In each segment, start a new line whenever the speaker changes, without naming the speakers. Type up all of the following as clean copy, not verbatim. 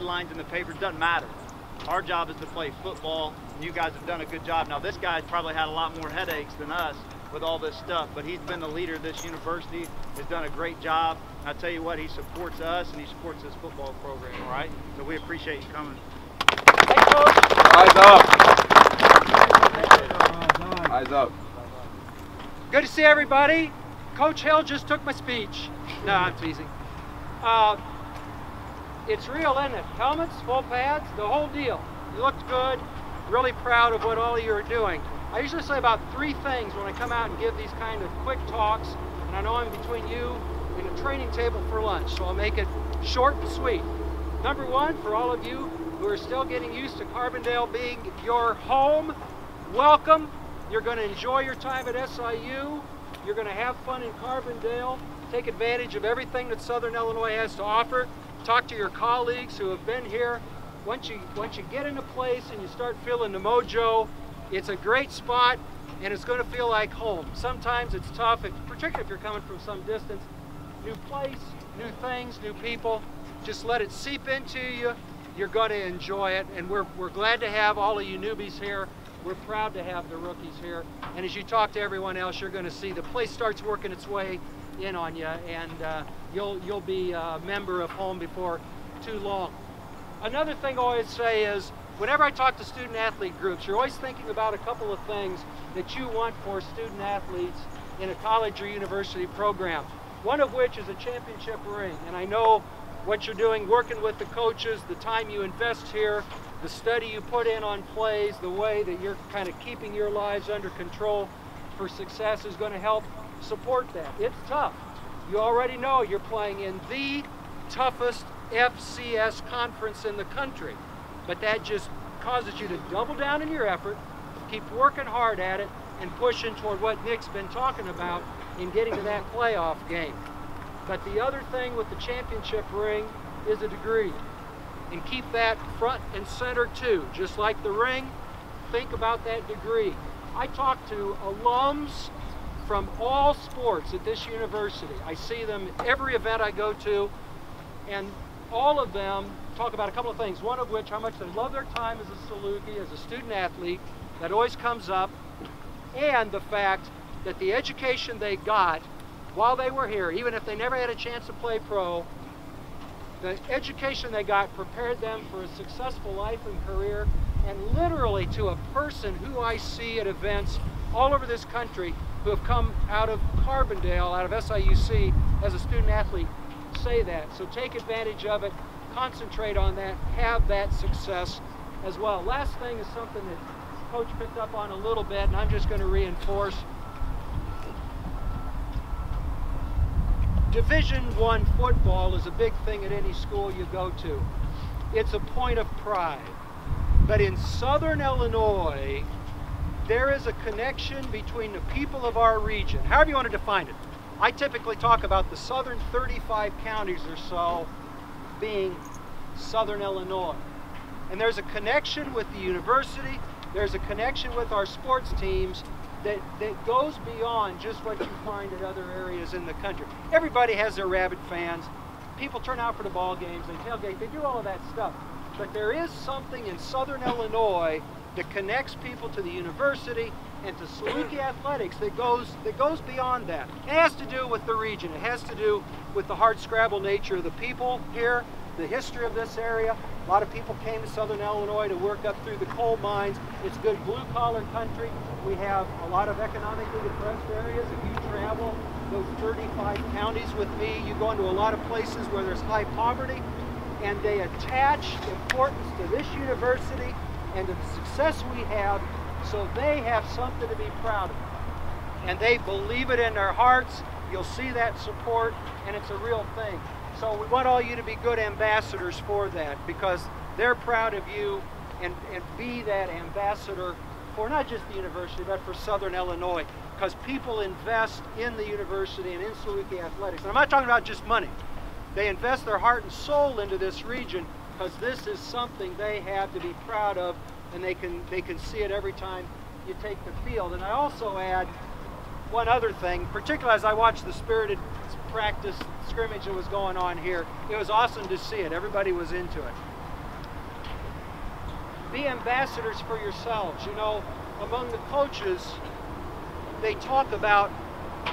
headlines in the papers, doesn't matter. Our job is to play football, and you guys have done a good job. Now, this guy's probably had a lot more headaches than us with all this stuff, but he's been the leader of this university, has done a great job. And I tell you what, he supports us and he supports this football program, all right? So we appreciate you coming.
Hey, Coach.
Eyes up. Eyes up.
Good to see everybody. Coach Hill just took my speech. No, I'm teasing. It's real, isn't it? Helmets, full pads, the whole deal. You looked good. Really proud of what all of you are doing. I usually say about 3 things when I come out and give these kind of quick talks, and I know I'm between you and a training table for lunch, so I'll make it short and sweet. Number 1, for all of you who are still getting used to Carbondale being your home, welcome. You're going to enjoy your time at SIU. You're going to have fun in Carbondale. Take advantage of everything that Southern Illinois has to offer. Talk to your colleagues who have been here. Once you get in a place and you start feeling the mojo, it's a great spot and it's going to feel like home. Sometimes it's tough, particularly if you're coming from some distance. New place, new things, new people. Just let it seep into you. You're going to enjoy it, and we're glad to have all of you newbies here. We're proud to have the rookies here. And as you talk to everyone else, you're going to see the place starts working its way in on you, and you'll be a member of home before too long. Another thing I always say is, whenever I talk to student athlete groups, you're always thinking about a couple of things that you want for student athletes in a college or university program. One of which is a championship ring. And I know what you're doing, working with the coaches, the time you invest here, the study you put in on plays, the way that you're kind of keeping your lives under control for success is going to help support that. It's tough. You already know you're playing in the toughest FCS conference in the country, but that just causes you to double down in your effort, keep working hard at it, and pushing toward what Nick's been talking about in getting to that playoff game. But the other thing with the championship ring is a degree, and keep that front and center too. Just like the ring, think about that degree. I talk to alums from all sports at this university. I see them every event I go to, and all of them talk about a couple of things, one of which how much they love their time as a Saluki, as a student athlete. That always comes up, and the fact that the education they got while they were here, even if they never had a chance to play pro, the education they got prepared them for a successful life and career, and literally to a person who I see at events all over this country who have come out of Carbondale, out of SIUC as a student athlete, say that. So take advantage of it, concentrate on that, have that success as well. Last thing is something that Coach picked up on a little bit, and I'm just going to reinforce. Division I football is a big thing at any school you go to. It's a point of pride. But in Southern Illinois, there is a connection between the people of our region, however you want to define it. I typically talk about the southern 35 counties or so being Southern Illinois. And there's a connection with the university, there's a connection with our sports teams that goes beyond just what you find at other areas in the country. Everybody has their rabid fans. People turn out for the ball games, they tailgate, they do all of that stuff. But there is something in Southern Illinois that connects people to the university and to Saluki athletics that goes beyond that. It has to do with the region. It has to do with the hardscrabble nature of the people here, the history of this area. A lot of people came to Southern Illinois to work up through the coal mines. It's good blue-collar country. We have a lot of economically depressed areas. If you travel those 35 counties with me, you go into a lot of places where there's high poverty, and they attach importance to this university and to the success we have, so they have something to be proud of. And they believe it in their hearts. You'll see that support, and it's a real thing. So we want all you to be good ambassadors for that, because they're proud of you, and be that ambassador for not just the university, but for Southern Illinois, because people invest in the university and in Saluki athletics. And I'm not talking about just money. They invest their heart and soul into this region because this is something they have to be proud of, and they can see it every time you take the field. And I also add one other thing, particularly as I watched the spirited practice scrimmage that was going on here. It was awesome to see it. Everybody was into it. be ambassadors for yourselves. You know, among the coaches, they talk about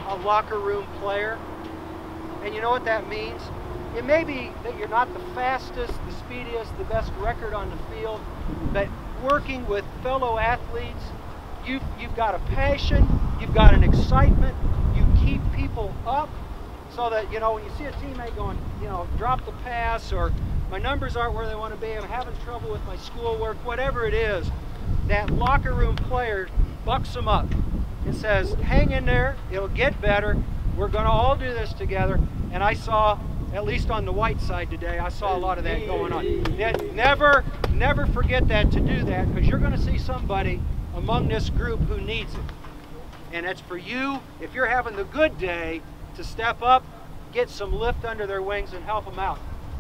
a locker room player. And you know what that means? It may be that you're not the fastest, the speediest, the best record on the field, but working with fellow athletes, you've got a passion, you've got an excitement, you keep people up so that, you know, when you see a teammate going, you know, drop the pass, or my numbers aren't where they want to be, I'm having trouble with my schoolwork, whatever it is, that locker room player bucks them up and says, hang in there, it'll get better, we're going to all do this together. And I saw, at least on the white side today, I saw a lot of that going on. Never forget that, to do that, because you're going to see somebody among this group who needs it. And it's for you, if you're having the good day, to step up, get some lift under their wings and help them out.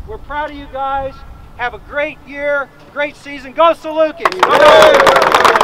We're proud of you guys. Have a great year, great season. Go Salukis! Go!